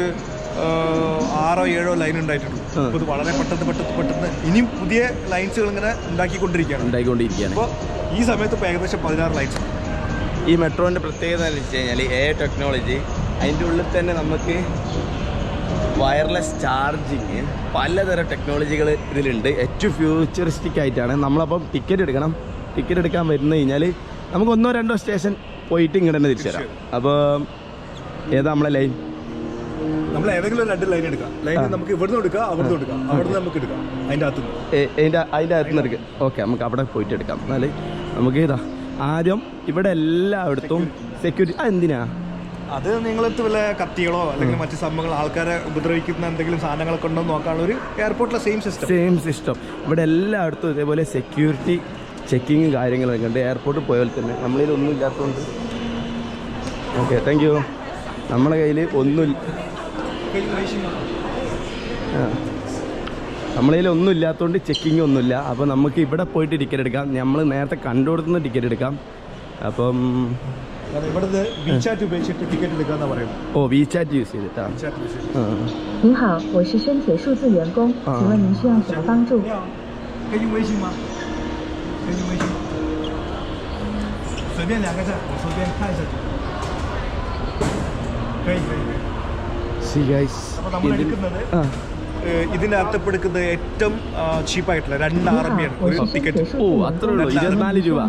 6-7 ലൈൻ ഉണ്ടായിട്ടുണ്ട്. അപ്പോൾ ഇത് വളരെ പെട്ടെന്ന് ഇനിയും പുതിയ ലൈൻസുകൾ ഇങ്ങനെ ഉണ്ടാക്കിക്കൊണ്ടിരിക്കുകയാണ്. അപ്പോൾ ഈ സമയത്ത് ഇപ്പോൾ ഏകദേശം 16 ലൈൻസ്. ഈ മെട്രോൻ്റെ പ്രത്യേകത എന്ന് വെച്ച് കഴിഞ്ഞാൽ ടെക്നോളജി. അതിൻ്റെ ഉള്ളിൽ തന്നെ നമുക്ക് വയർലെസ് ചാർജിങ്, പലതരം ടെക്നോളജികൾ ഇതിലുണ്ട്. ഏറ്റവും ഫ്യൂച്ചറിസ്റ്റിക് ആയിട്ടാണ്. നമ്മളപ്പം ടിക്കറ്റ് എടുക്കണം. ടിക്കറ്റ് എടുക്കാൻ വരുന്നു കഴിഞ്ഞാൽ നമുക്ക് 1-2 സ്റ്റേഷൻ പോയിട്ട് ഇങ്ങോട്ട് തന്നെ തിരിച്ചു തരാം. അപ്പോൾ ഏതാ നമ്മളെ ലൈൻ? നമ്മൾ ഏതെങ്കിലും 2 ലൈൻ എടുക്കാം. ലൈൻ നമുക്ക് ഇവിടുന്ന് എടുക്കാം, അവിടുന്ന് എടുക്കാം, അവിടുന്ന് നമുക്ക് എടുക്കാം. അതിൻ്റെ അകത്തുനിന്ന് എടുക്കാം. ഓക്കെ, നമുക്ക് അവിടെ പോയിട്ട് എടുക്കാം. എന്നാൽ നമുക്ക് ഇതാ ആദ്യം ഇവിടെ എല്ലായിടത്തും സെക്യൂരിറ്റി. എന്തിനാ അത്? നിങ്ങളടുത്ത് വല്ല കത്തികളോ അല്ലെങ്കിൽ മറ്റു സംഭവങ്ങൾ, ആൾക്കാരെ ഉപദ്രവിക്കുന്ന എന്തെങ്കിലും സാധനങ്ങളൊക്കെ ഉണ്ടോ നോക്കാനുള്ള ഒരു എയർപോർട്ടിലെ സെയിം സിസ്റ്റം. ഇവിടെ എല്ലായിടത്തും ഇതേപോലെ സെക്യൂരിറ്റി ചെക്കിങ് കാര്യങ്ങളൊക്കെ ഉണ്ട്. എയർപോർട്ടിൽ പോയ പോലെ തന്നെ. നമ്മളിലൊന്നും ഇല്ലാത്തതുകൊണ്ട്. Okay, thank you. നമ്മളെ കയ്യിൽ ഒന്നുമില്ല. നമ്മളെ കയ്യിൽ ഒന്നും ഇല്ലാത്തതുകൊണ്ട് ചെക്കിങ് ഒന്നുമില്ല. അപ്പോൾ നമുക്ക് ഇവിടെ പോയിട്ട് ടിക്കറ്റ് എടുക്കാം. നമ്മൾ നേരത്തെ കണ്ടുകൊടുത്തുനിന്ന് ടിക്കറ്റ് എടുക്കാം. അപ്പം ഇവിടുന്ന് WeChat ഉപയോഗിച്ചിട്ട് ടിക്കറ്റ് എടുക്കാന്നാ പറയുന്നത്. WeChat യൂസ് ചെയ്തിട്ടാണ്. 您好，我是深铁数字员工，请问您需要什么帮助？可以用微信吗？可以用微信。随便2个字，我随便看一下。可以。See guys. അപ്പോൾ നമ്മൾ എടുക്കുന്നത് ഇതിൻ്റെ അകത്ത് എടുക്കുന്നത് ഏറ്റവും ചീപ്പായിട്ടുള്ള 2 RMB ആണ് ഒരു ടിക്കറ്റ്. അത്രേ ഉള്ളൂ, 24 രൂപ.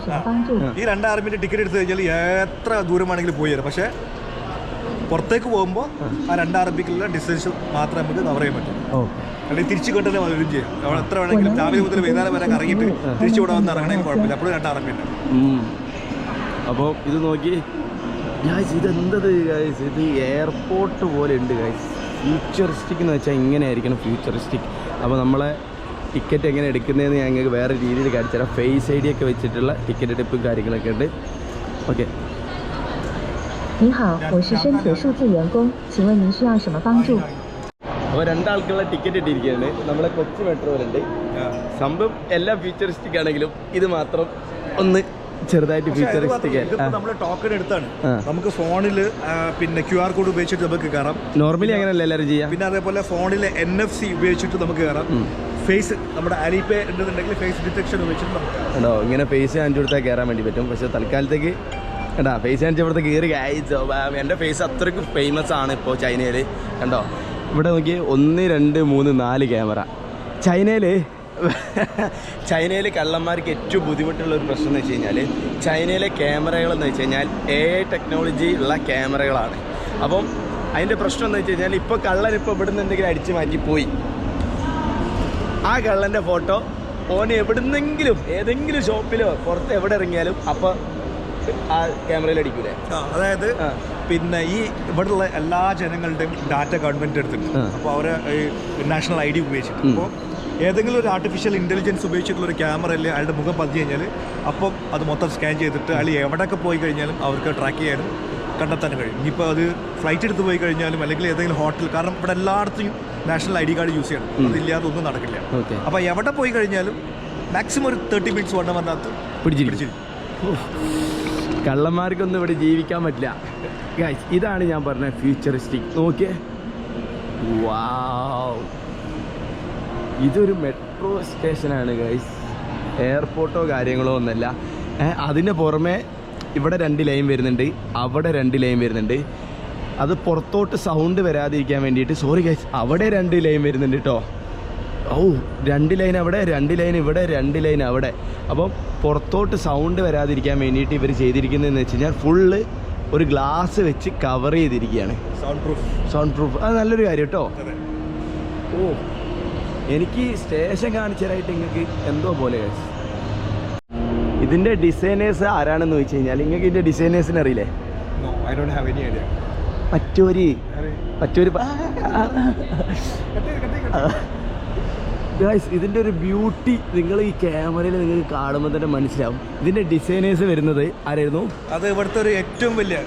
ഈ 2 RMB ടിക്കറ്റ് എടുത്തു കഴിഞ്ഞാൽ എത്ര ദൂരമാണെങ്കിലും പോയി തരാം. പക്ഷേ പുറത്തേക്ക് പോകുമ്പോൾ ആ 2 RMBക്കുള്ള ഡിസ്റ്റൻസ് മാത്രമേ നമുക്ക് കവർ ചെയ്യാൻ പറ്റും. അല്ലെങ്കിൽ തിരിച്ചു കൊണ്ടുതന്നെ വരും ചെയ്യാം. നമ്മൾ എത്ര വേണമെങ്കിലും രാവിലെ മുതൽ വൈകുന്നേരം വരെ കറങ്ങിയിട്ട് തിരിച്ചു ഇവിടെ വന്ന് ഇറങ്ങണമെങ്കിൽ കുഴപ്പമില്ല. അപ്പോഴും 2 RMB ഉണ്ട്. അപ്പോൾ ഇത് നോക്കി ഗൈസ്, ഇതെന്തത് ഗൈസ്? ഇത് എയർപോർട്ട് പോലെ ഉണ്ട് ഗൈസ്. ഫ്യൂച്ചറിസ്റ്റിക് എന്ന് വെച്ചാൽ ഇങ്ങനെ ആയിരിക്കണം ഫ്യൂച്ചറിസ്റ്റിക്. അപ്പോൾ നമ്മളെ ടിക്കറ്റ് എങ്ങനെ എടുക്കുന്നതെന്ന് ഞങ്ങൾക്ക് വേറെ രീതിയിൽ കാണിച്ചു തരാം. ഫേസ് ID ഒക്കെ വെച്ചിട്ടുള്ള ടിക്കറ്റ് എടുപ്പും കാര്യങ്ങളൊക്കെ ഉണ്ട്. ഓക്കെ.你好，我是深铁数字员工，请问您需要什么帮助？ അപ്പോൾ 2 ആൾക്കുള്ള ടിക്കറ്റ് ഇട്ടിരിക്കുകയാണ്. നമ്മളെ കൊച്ചി മെട്രോയിലുണ്ട്. സംഭവം എല്ലാം ഫ്യൂച്ചറിസ്റ്റിക് ആണെങ്കിലും ഇത് മാത്രം ഒന്ന് ചെറുതായിട്ട് ഫ്യൂച്ചറിസ്റ്റിക്. നമ്മൾ ടോക്കൺ എടുത്താണ് നമുക്ക് ഫോണിൽ പിന്നെ QR കോഡ് ഉപയോഗിച്ചിട്ട് നമുക്ക് കയറാം. നോർമലി അങ്ങനെയല്ല എല്ലാവരും ചെയ്യാം. പിന്നെ അതേപോലെ ഫോണിൽ NFC ഉപയോഗിച്ചിട്ട് നമുക്ക് കയറാം. ഫേസ് നമ്മുടെ അലിപേ ഉണ്ടെന്നുണ്ടെങ്കിൽ ഫേസ് ഡിറ്റക്ഷൻ ഉപയോഗിച്ചിട്ട് കേട്ടോ ഇങ്ങനെ ഫേസ് കാണിച്ചു കൊടുത്താൽ കയറാൻ വേണ്ടി പറ്റും. പക്ഷേ തൽക്കാലത്തേക്ക് കേട്ടോ ഫേസ് കാണിച്ച് ഇവിടുത്തെ കയറി കായിച്ചോ. എൻ്റെ ഫേസ് അത്രയ്ക്ക് ഫേമസ് ആണ് ഇപ്പോൾ ചൈനയിൽ. കണ്ടോ ഇവിടെ നോക്കി 1, 2, 3, 4 ക്യാമറ. ചൈനയിൽ കള്ളന്മാർക്ക് ഏറ്റവും ബുദ്ധിമുട്ടുള്ള ഒരു പ്രശ്നം എന്ന് വെച്ച് കഴിഞ്ഞാൽ ചൈനയിലെ ക്യാമറകളെന്ന് വെച്ച് കഴിഞ്ഞാൽ ടെക്നോളജി ഉള്ള ക്യാമറകളാണ്. അപ്പം അതിൻ്റെ പ്രശ്നം എന്ന് വെച്ച് കഴിഞ്ഞാൽ ഇപ്പോൾ കള്ളൻ ഇപ്പോൾ ഇവിടെ നിന്ന് എന്തെങ്കിലും അടിച്ചു മാറ്റിപ്പോയി, ആ കള്ളൻ്റെ ഫോട്ടോ ഓന് എവിടുന്നെങ്കിലും ഏതെങ്കിലും ഷോപ്പിലോ പുറത്ത് എവിടെ ഇറങ്ങിയാലും അപ്പോൾ ആ ക്യാമറയിൽ അടിക്കൂലേ. അതായത് പിന്നെ ഈ ഇവിടെയുള്ള എല്ലാ ജനങ്ങളുടെയും ഡാറ്റ ഗവൺമെൻറ് എടുത്തിട്ടുണ്ട്. അപ്പോൾ അവരെ നാഷണൽ ID ഉപയോഗിച്ചിട്ട് അപ്പോൾ ഏതെങ്കിലും ഒരു ആർട്ടിഫിഷ്യൽ ഇൻ്റലിജൻസ് ഉപയോഗിച്ചിട്ടുള്ള ഒരു ക്യാമറയിൽ അയാളുടെ മുഖം പതിഞ്ഞു കഴിഞ്ഞാൽ അപ്പം അത് മൊത്തം സ്കാൻ ചെയ്തിട്ട് അയാൾ എവിടെയൊക്കെ പോയി കഴിഞ്ഞാലും അവർക്ക് ട്രാക്ക് ചെയ്യാനും കണ്ടെത്താൻ കഴിയും. ഇനിയിപ്പോൾ അത് ഫ്ലൈറ്റ് എടുത്ത് പോയി കഴിഞ്ഞാലും അല്ലെങ്കിൽ ഏതെങ്കിലും ഹോട്ടൽ, കാരണം ഇവിടെ എല്ലായിടത്തും നാഷണൽ ID കാർഡ് യൂസ് ചെയ്യണം. അതില്ലാതെ ഒന്നും നടക്കില്ല. അപ്പോൾ എവിടെ പോയി കഴിഞ്ഞാലും മാക്സിമം ഒരു 30 മിനിറ്റ്സ് വണ്ണം വന്നകത്ത് പിടിച്ചിരിക്കും. കള്ളന്മാർക്കൊന്നും ഇവിടെ ജീവിക്കാൻ പറ്റില്ല ഗൈസ്. ഇതാണ് ഞാൻ പറഞ്ഞ ഫ്യൂച്ചറിസ്റ്റിക്. നോക്കിയേ, വാവ്, ഇതൊരു മെട്രോ സ്റ്റേഷനാണ് ഗൈസ്. എയർപോർട്ടോ കാര്യങ്ങളോ ഒന്നുമല്ല. അതിന് പുറമെ ഇവിടെ 2 ലൈൻ വരുന്നുണ്ട്, അവിടെ 2 ലൈൻ വരുന്നുണ്ട്. അത് പുറത്തോട്ട് സൗണ്ട് വരാതിരിക്കാൻ വേണ്ടിയിട്ട്, സോറി ഗൈസ്, അവിടെ 2 ലൈൻ വരുന്നുണ്ട് കേട്ടോ. 2 ലൈൻ അവിടെ, 2 ലൈൻ ഇവിടെ, 2 ലൈൻ അവിടെ. അപ്പം പുറത്തോട്ട് സൗണ്ട് വരാതിരിക്കാൻ വേണ്ടിയിട്ട് ഇവർ ചെയ്തിരിക്കുന്നതെന്ന് വെച്ച് കഴിഞ്ഞാൽ ഫുള്ള് ഒരു ഗ്ലാസ് വെച്ച് കവർ ചെയ്തിരിക്കുകയാണ്. Sound proof. അത് നല്ലൊരു കാര്യം കേട്ടോ. എനിക്ക് സ്റ്റേഷൻ കാണിച്ചതായിട്ട് നിങ്ങൾക്ക് എന്തോ പോലെ. ഇതിൻ്റെ ഡിസൈനേഴ്സ് ആരാണെന്ന് ചോദിച്ചു കഴിഞ്ഞാൽ നിങ്ങൾക്ക് ഇതിൻ്റെ ഡിസൈനേഴ്സിനെ അറിയില്ലേ? മറ്റൊരു ഗൈസ്, ഇതിൻ്റെ ഒരു ബ്യൂട്ടി നിങ്ങൾ ഈ ക്യാമറയിൽ നിങ്ങൾക്ക് കാണുമ്പോൾ തന്നെ മനസ്സിലാവും. ഇതിൻ്റെ ഡിസൈനേഴ്സ് വരുന്നത് ആരായിരുന്നു? അത് ഇവിടുത്തെ ഒരു ഏറ്റവും വലിയ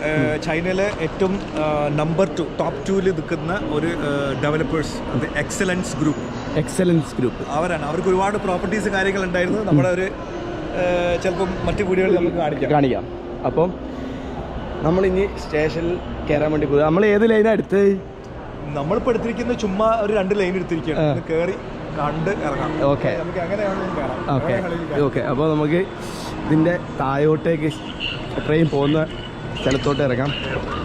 ചൈനയിലെ ഏറ്റവും നമ്പർ 2 ടോപ്പ് 2-ൽ നിൽക്കുന്ന ഒരു ഡെവലപ്പേഴ്സ്, അത് എക്സലൻസ് ഗ്രൂപ്പ് അവരാണ്. അവർക്ക് ഒരുപാട് പ്രോപ്പർട്ടീസ് കാര്യങ്ങളുണ്ടായിരുന്നു. നമ്മുടെ ഒരു ചിലപ്പം മറ്റു വീഡിയോകളിൽ നമുക്ക് കാണിക്കാം. അപ്പം നമ്മളിനി സ്റ്റേഷനിൽ കയറാൻ വേണ്ടി പോകും. നമ്മൾ ഏത് ലൈനാണ് എടുത്തത്? നമ്മളിപ്പോൾ എടുത്തിരിക്കുന്ന ചുമ്മാ ഒരു 2 ലൈൻ എടുത്തിരിക്കുകയാണ്. കയറി കണ്ട് ഇറങ്ങാം. ഓക്കെ, അപ്പോൾ നമുക്ക് ഇതിൻ്റെ താഴോട്ടേക്ക് ട്രെയിൻ പോകുന്ന സ്ഥലത്തോട്ട് ഇറങ്ങാം.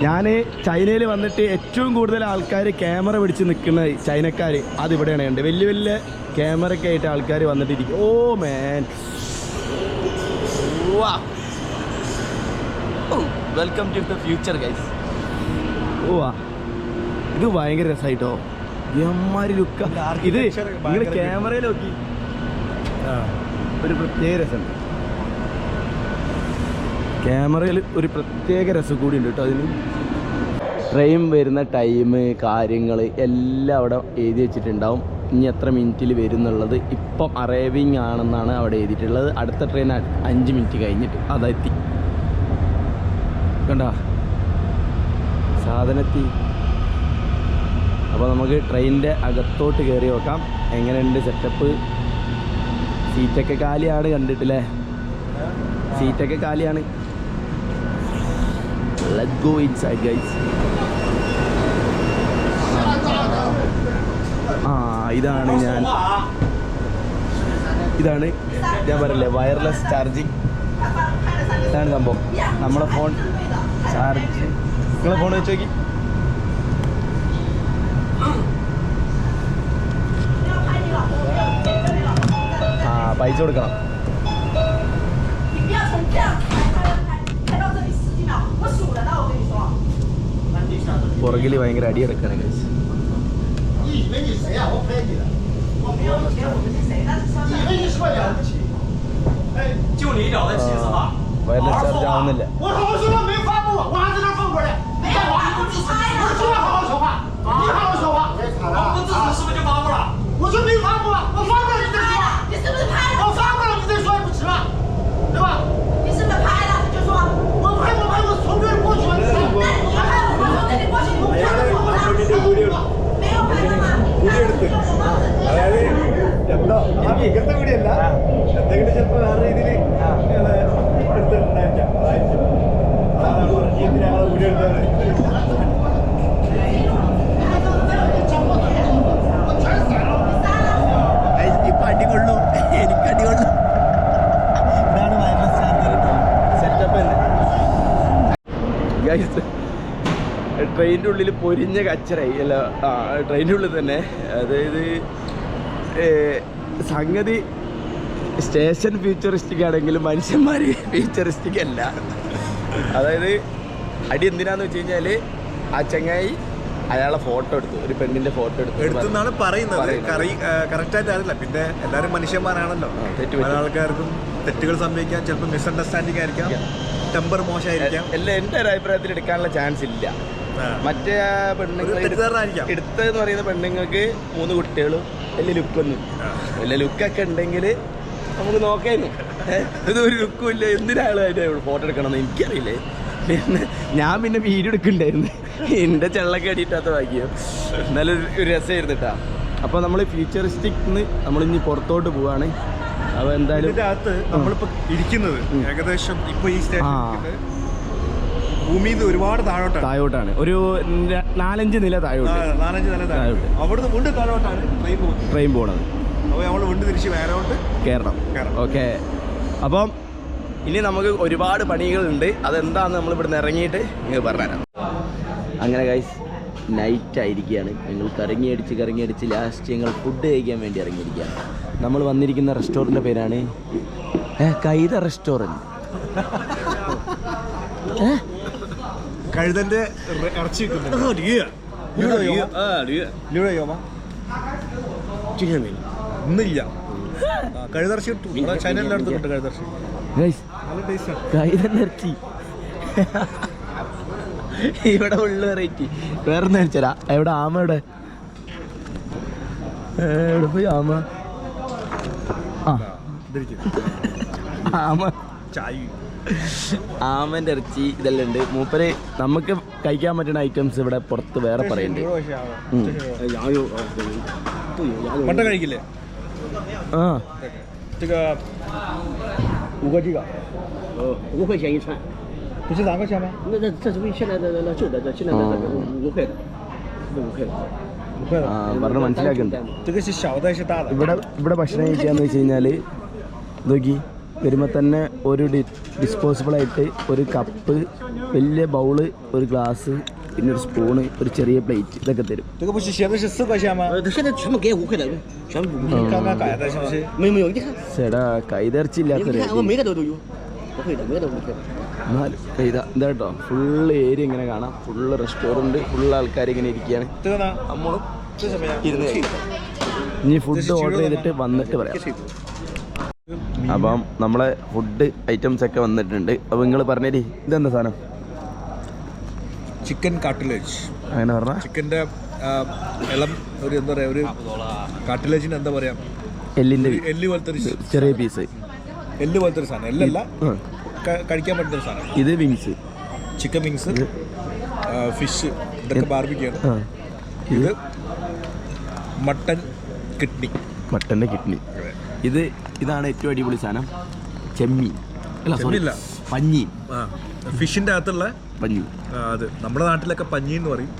ഞാൻ ചൈനയിൽ വന്നിട്ട് ഏറ്റവും കൂടുതൽ ആൾക്കാർ ക്യാമറ പിടിച്ച് നിൽക്കുന്ന ചൈനക്കാർ അതിവിടെയാണ് കണ്ടത്. വലിയ വലിയ ക്യാമറയൊക്കെ ആയിട്ട് ആൾക്കാർ വന്നിട്ടിരിക്കും. Oh man, welcome to the future guys. ഇത് ഭയങ്കര രസമായിട്ടോ. എമ്മാരി ലുക്ക. ഇത് നിങ്ങൾ ക്യാമറയിൽ നോക്കി ഒരു പ്രത്യേക രസമുണ്ട്. ക്യാമറയിൽ ഒരു പ്രത്യേക രസം കൂടി ഉണ്ട് കേട്ടോ അതിന്. ട്രെയിൻ വരുന്ന ടൈം കാര്യങ്ങൾ എല്ലാം അവിടെ എഴുതി വെച്ചിട്ടുണ്ടാവും. ഇനി എത്ര മിനിറ്റിൽ വരും എന്നുള്ളത്. ഇപ്പം അറൈവിങ് ആണെന്നാണ് അവിടെ എഴുതിയിട്ടുള്ളത്. അടുത്ത ട്രെയിൻ 5 മിനിറ്റ് കഴിഞ്ഞിട്ട് അതെത്തി. കണ്ടോ സാധനത്തി. അപ്പോൾ നമുക്ക് ട്രെയിനിൻ്റെ അകത്തോട്ട് കയറി നോക്കാം എങ്ങനെയുണ്ട് സെറ്റപ്പ്. സീറ്റൊക്കെ കാലിയാണ്, കണ്ടിട്ടില്ലേ? സീറ്റൊക്കെ കാലിയാണ്. Let's go inside guys. ഇതാണ് ഞാൻ പറയില്ലേ വയർലെസ് ചാർജിങ്. ഇതാണ് സംഭവം. നമ്മളെ ഫോൺ ചാർജ്, നിങ്ങളെ ഫോൺ വെച്ച് നോക്കി. പൈസ കൊടുക്കണം. പുറകിൽ ഭയങ്കര അടിയെടുക്കാണ് കഴിച്ച്. വയർലെസ് ചാർജ് ആവുന്നില്ല. അതായത് എന്തോ ഇങ്ങനത്തെ കൂടിയല്ല, എന്തെങ്കിലും ചിലപ്പോൾ വേറെ രീതിയിൽ എടുത്തിട്ടുണ്ടായിരിക്കാം. അതായിരിക്കും ഞങ്ങൾ വീഡിയോ എടുത്തത്. ഇപ്പം അടികൊള്ളു, എനിക്ക് അടികൊള്ളു. ഇതാണ് വയർലെസ് ചാർജർ സെറ്റപ്പ് തന്നെ. ട്രെയിനിൻ്റെ ഉള്ളിൽ പൊരിഞ്ഞ കച്ചറായി. അല്ല, ട്രെയിനിൻ്റെ ഉള്ളിൽ തന്നെ. അതായത് സംഗതി സ്റ്റേഷൻ ഫ്യൂച്ചറിസ്റ്റിക് ആണെങ്കിലും മനുഷ്യന്മാർ ഫ്യൂച്ചറിസ്റ്റിക് അല്ല. അതായത് അടി എന്തിനാന്ന് വെച്ച് കഴിഞ്ഞാൽ ആ ചങ്ങായി അയാളെ ഫോട്ടോ എടുത്തു, ഒരു പെണ്ണിന്റെ ഫോട്ടോ എടുത്തെന്നാണ് പറയുന്നത്. കറക്റ്റായിട്ട് അറിയില്ല. പിന്നെ എല്ലാവരും മനുഷ്യന്മാരാണല്ലോ, പല ആൾക്കാർക്കും തെറ്റുകൾ സംഭവിക്കാം. ചിലപ്പോൾ മിസ്അണ്ടർസ്റ്റാൻഡിങ് ആയിരിക്കാം, ടെമ്പർ മോശമായിരിക്കാം. എല്ലാം എൻ്റെ ഒരു അഭിപ്രായത്തിൽ എടുക്കാനുള്ള ചാൻസ് ഇല്ല. മറ്റേ പെണ്ണുങ്ങൾ എടുത്തതെന്ന് പറയുന്ന പെണ്ണുങ്ങൾക്ക് 3 കുട്ടികളും വലിയ ലുക്കൊന്നും വലിയ ലുക്കൊക്കെ ഉണ്ടെങ്കിൽ നമുക്ക് നോക്കായിരുന്നു. ഇതൊരു ലുക്കും ഇല്ല. എന്തിനാളും അതിൻ്റെ ഫോട്ടോ എടുക്കണമെന്ന് എനിക്കറിയില്ലേ. ഞാൻ പിന്നെ വീഡിയോ എടുക്കണ്ടായിരുന്നു. എൻ്റെ ചെള്ളൊക്കെ അടിയിട്ടാത്ത ഭാഗ്യം. എന്നാലും ഒരു രസമായിരുന്നു കേട്ടോ. അപ്പോൾ നമ്മൾ ഫ്യൂച്ചറിസ്റ്റിക്ന്ന് നമ്മളിനി പുറത്തോട്ട് പോവാണ്. അപ്പോൾ എന്തായാലും നമ്മളിപ്പോൾ ഇരിക്കുന്നത് ഏകദേശം ഇപ്പോൾ ഈ സ്റ്റേഷൻ ഭൂമിയിൽ നിന്ന് ഒരുപാട് താഴോട്ടാണ്. ഒരു 4-5 നില താഴോട്ട്. അവിടുന്ന് വീണ്ടും താഴോട്ടാണ് ട്രെയിൻ പോകുന്നത്. അപ്പോൾ നമ്മൾ വീണ്ടും തിരിച്ച് വേറോട്ട് കയറണം. ഓക്കെ, അപ്പം ഇനി നമുക്ക് ഒരുപാട് പണികളുണ്ട്. അതെന്താണെന്ന് നമ്മൾ ഇവിടുന്ന് ഇറങ്ങിയിട്ട് നിങ്ങൾക്ക് പറഞ്ഞുതരാം. അങ്ങനെ ഗൈസ് നൈറ്റ് ആയിരിക്കുകയാണ്. ഞങ്ങൾ കറങ്ങിയടിച്ച് ലാസ്റ്റ് ഞങ്ങൾ ഫുഡ് കഴിക്കാൻ വേണ്ടി ഇറങ്ങിയിരിക്കുകയാണ്. നമ്മൾ വന്നിരിക്കുന്ന റെസ്റ്റോറൻറ്റിൻ്റെ പേരാണ് കൈത റെസ്റ്റോറൻറ്റ്. കഴുതന്റെ ഇറച്ചി ഇന്നില്ല. കഴുതറച്ചി കിട്ടും. ചൈനയിലെ അടുത്ത് കിട്ടും കഴുതറച്ചി. നല്ല ടേസ്റ്റാണ് കൈതൻ്റെ ഇറച്ചി. ഇവിടെ ഉള്ള വെറൈറ്റി വേറെ എന്താ വെച്ചാ. എവിടെ ആമ? എവിടെ പോയി ആമ? ആമ ആമൻ്റെ ഇറച്ചി ഇതെല്ലാം ഉണ്ട്. മൂപ്പര് നമുക്ക് കഴിക്കാൻ പറ്റുന്ന ഐറ്റംസ് ഇവിടെ പുറത്ത് വേറെ പറയുന്നുണ്ട്. മട്ടൻ കഴിക്കില്ലേ? ആ 这个5个这个，5块钱一串，不是2块钱吗？那这是现在的旧的，现在的5块的，是5块的。പറഞ്ഞ് മനസ്സിലാക്കുന്നുണ്ട്. 这个是小的，是大的。ഇവിടെ ഭക്ഷണം കഴിക്കാന്ന് വെച്ച് കഴിഞ്ഞാൽ നോക്കി വരുമ്പോൾ തന്നെ ഒരു ഡിസ്പോസിബിളായിട്ട് ഒരു കപ്പ്, വലിയ ബൗള്, ഒരു ഗ്ലാസ്, പിന്നെ ഒരു സ്പൂണ്, ഒരു ചെറിയ പ്ലേറ്റ്, ഇതൊക്കെ തരും.这个不是写的是4块钱吗？现在全部给5块的，全部5块。刚刚改的是不是？没有，你看。ചേടാ കൈതർച്ചി ഇല്ലാത്ത每个都有，5块的，每个都5块的。എന്നാലും കൈത എന്താ കേട്ടോ, ഫുള്ള് ഏരിയ ഇങ്ങനെ കാണാം. ഫുള്ള് റെസ്റ്റോറൻറ്റ്, ഫുള്ള് ആൾക്കാർ ഇങ്ങനെ ഇരിക്കുകയാണ്. നമ്മളും ഇരുന്ന് ഇനി ഫുഡ് ഓർഡർ ചെയ്തിട്ട് വന്നിട്ട് പറയാം. അപ്പം നമ്മളെ ഫുഡ് ഐറ്റംസ് ഒക്കെ വന്നിട്ടുണ്ട്. അപ്പോൾ നിങ്ങൾ പറഞ്ഞേരി ഇതെന്താ സാധനം? Chicken cartilage. അങ്ങനെ പറഞ്ഞാൽ ചിക്കൻ്റെ ഇളം ഒരു എന്താ പറയുക, ഒരു കാട്ടിലേജിന് എന്താ പറയുക, എല്ല് പോലത്തെ ഒരു ചെറിയ പീസ്, എല്ല് പോലത്തെ ഒരു സാധനം. എല്ലല്ല, കഴിക്കാൻ പറ്റുന്ന ഒരു സാധനം. ഇത് വിങ്സ്, ചിക്കൻ വിങ്സ്, ഫിഷ്, ഇതൊക്കെ ബാർബിക്യാണ്. ഇത് മട്ടൻ കിഡ്നി, മട്ടൻ്റെ കിഡ്നി. ഇതാണ് ഏറ്റവും അടിപൊളി സാധനം, ചെമ്മീൻ. അല്ല, പഞ്ഞി. ഫിഷിൻ്റെ അകത്തുള്ള പഞ്ഞി. അത് നമ്മുടെ നാട്ടിലൊക്കെ പഞ്ഞി എന്ന് പറയും.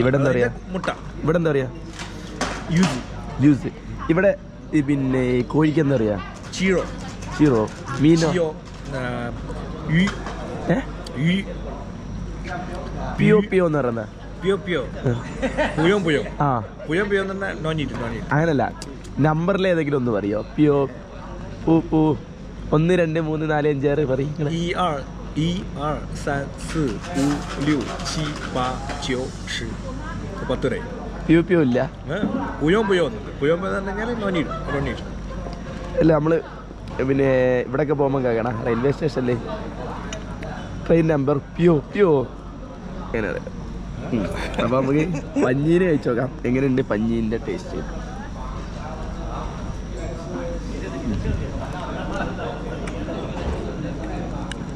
ഇവിടെ എന്താ പറയാ? മുട്ട. ഇവിടെ എന്താ പറയാ? ജ്യൂസ്. ഇവിടെ പിന്നെ കോഴിക്ക് എന്താ പറയാ? ചീറോ. മീനോ? പിയോ എന്ന് പറയുന്ന അങ്ങനല്ല, നമ്പറിൽ ഏതെങ്കിലും ഒന്ന് പറയോ? പിയോ, പൂ, 1 2 3 4 5 6 പറയും. 1 2 3 4 5 6 7 8 9 10 10 പിയോ ഇല്ല. അല്ല, നമ്മള് പിന്നെ ഇവിടെയൊക്കെ പോകുമ്പോൾ കേൾക്കണം, റെയിൽവേ സ്റ്റേഷനിൽ ട്രെയിൻ നമ്പർ പിയോ അങ്ങനെ. അപ്പോൾ നമുക്ക് പഞ്ഞീന് കഴിച്ചു നോക്കാം എങ്ങനെയുണ്ട് പഞ്ഞീൻ്റെ ടേസ്റ്റ്.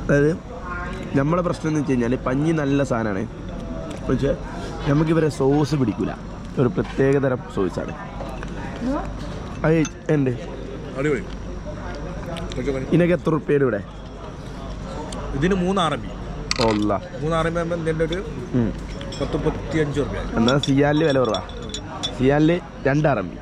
അതായത് നമ്മളെ പ്രശ്നം എന്ന് വെച്ച് കഴിഞ്ഞാൽ പഞ്ഞി നല്ല സാധനമാണ്, പക്ഷേ നമുക്കിവരെ സോസ് പിടിക്കില്ല. ഒരു പ്രത്യേകതരം സോസാണ് അത്. ഉണ്ട് ഇതിനൊക്കെ എത്ര റുപ്യയുടെ ഇവിടെ? ഇതിന് 3 RMB. 3 RMB ഇതിൻ്റെ ഒരു 10-15 രൂപ. എന്നാൽ സിയാലിൽ വില കുറവാ. സിയാലിൽ 2 RMB.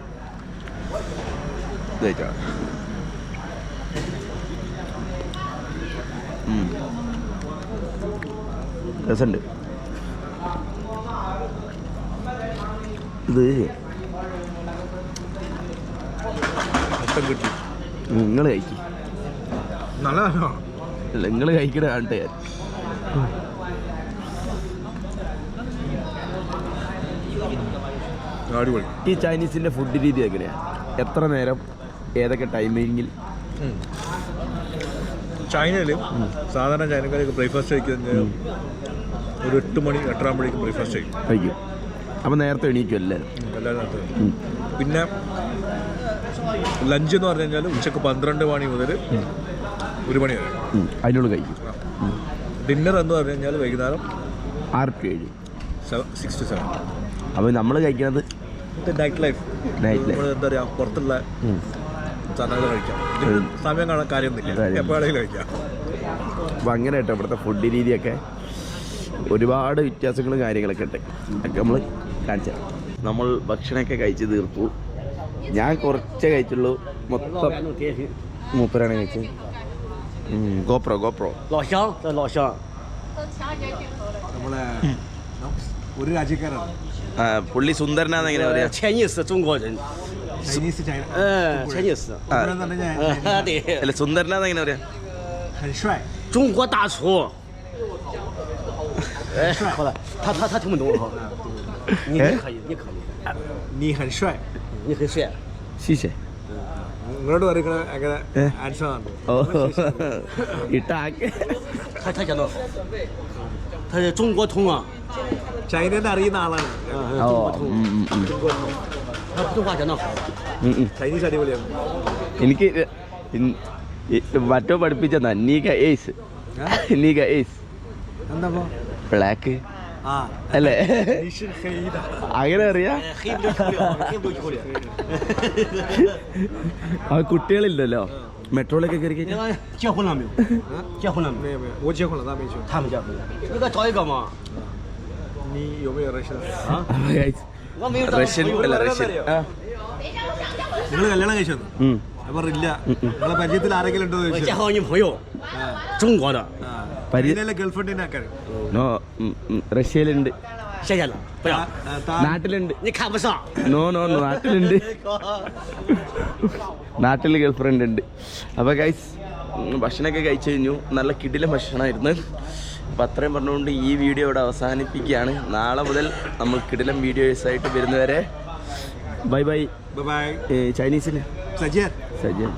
രസമുണ്ട്. ഇത് നിങ്ങൾ കഴിക്കും, നല്ലതാണോ? നിങ്ങൾ കഴിക്കണ കാണട്ടെ. ഈ ചൈനീസിൻ്റെ ഫുഡ് രീതി എങ്ങനെയാണ്? എത്ര നേരം, ഏതൊക്കെ ടൈമിങ്ങിൽ? ചൈനയിൽ സാധാരണ ചൈനക്കാരൊക്കെ ബ്രേക്ക്ഫാസ്റ്റ് കഴിക്കുന്നത് ഒരു 8 മണി 8 ആകുമ്പോഴേക്കും ബ്രേക്ക്ഫാസ്റ്റ് കഴിക്കും. അപ്പോൾ നേരത്തെ എണീക്കും എല്ലാവരും. പിന്നെ ലഞ്ച് എന്ന് പറഞ്ഞു കഴിഞ്ഞാൽ ഉച്ചക്ക് 12 മണി മുതൽ 1 മണി വരെ അതിനുള്ളിൽ കഴിക്കും. ഡിന്നർ എന്ന് പറഞ്ഞു കഴിഞ്ഞാൽ വൈകുന്നേരം 6 to 7, 6 to 7. അപ്പോൾ നമ്മൾ കഴിക്കുന്നത് നൈറ്റ് ലൈഫ്. എന്താ പറയുക, പുറത്തുള്ള സാധനങ്ങൾ കഴിക്കാം. സമയം കാണാൻ കാര്യമൊന്നുമില്ല, എപ്പോഴാണെങ്കിലും കഴിക്കാം. അപ്പോൾ അങ്ങനെ കേട്ടോ ഇവിടുത്തെ ഫുഡ് രീതിയൊക്കെ ഒരുപാട് വ്യത്യാസങ്ങളും കാര്യങ്ങളൊക്കെ ഉണ്ട്. ഒക്കെ നമ്മൾ കാണിച്ചു തരാം. നമ്മൾ ഭക്ഷണമൊക്കെ കഴിച്ച് തീർത്തു. ഞാൻ കുറച്ചേ കഴിച്ചുള്ളൂ, മൊത്തം മൂപ്പരാണ് കഴിച്ചത്. ഗോപ്രോ ഗോപ്രോ 老乡，这老乡， നമ്മളെ ഒരു രാജ്യക്കാരാണ്. പുള്ളി സുന്ദരനാന്ന് എങ്ങനെ പറയാ 潜意识中国人， ചൈനീസ് ചൈന 潜意识， 对， അല്ല സുന്ദരനാന്ന് എങ്ങനെ പറയാ 很帅 中国大厨。哎，好了，他听不懂哈，你可以，你可以， നീ 很帅 你很帅。 ശീശേ നിങ്ങളോട് പറയുന്നത് അങ്ങനെ ആൻസർ ആണ്. ഓ ഇട്ടാക്ക് 他讲的好，他是中国通啊， ചൈനയിൽ അറിയുന്ന ആളാണ്. ഓ他普通话讲的好。 ചൈനീസ് അടിപൊളിയാണ്. എനിക്ക് മറ്റോ പഠിപ്പിച്ചെന്നാ നീക ഏസ് നീക ഏസ് എന്താ ബ്ലാക്ക് 啊 അല്ലേ 你是黑的 അങ്ങനെ അറിയാ 黑不溜秋的，黑不溜秋的。 ആ കുട്ടികളില്ലല്ലോ മെട്രോയിലൊക്കെ കയറി 那个结婚了没有？结婚了没有？没有没有我结婚了他没结婚他们结婚了，你给我找一个嘛。你有没有认识的啊，我没有找。 റഷ്യൻ അല്ല റഷ്യൻ ആ നിങ്ങൾ കല്യാണം കഴിച്ചു അവർ ഇല്ല നിങ്ങളെ പരിചയത്തിൽ ആരെങ്കിലും ഉണ്ടോ 我介绍女朋友，中国的， പരിചയത്തിലെ ഗേൾഫ്രണ്ടിനെ ആക്കാൻ നോ റഷ്യയിലുണ്ട് 谢谢了，不要， നാട്ടിലുണ്ട് 你看不上。 നോ നോ നാട്ടിലുണ്ട് നാട്ടിൽ ഗേൾഫ്രണ്ട് ഉണ്ട്. അപ്പോൾ ഗൈസ് ഭക്ഷണമൊക്കെ കഴിച്ചു കഴിഞ്ഞു. നല്ല കിടിലൻ ഭക്ഷണമായിരുന്നു. അപ്പോൾ അത്രയും പറഞ്ഞുകൊണ്ട് ഈ വീഡിയോ ഇവിടെ അവസാനിപ്പിക്കുകയാണ്. നാളെ മുതൽ നമ്മൾ കിടിലൻ വീഡിയോസായിട്ട് വരുന്നവരെ ബൈ ബൈ. ബൈ ബൈ ചൈനീസിന് 再见 സജ്ജൻ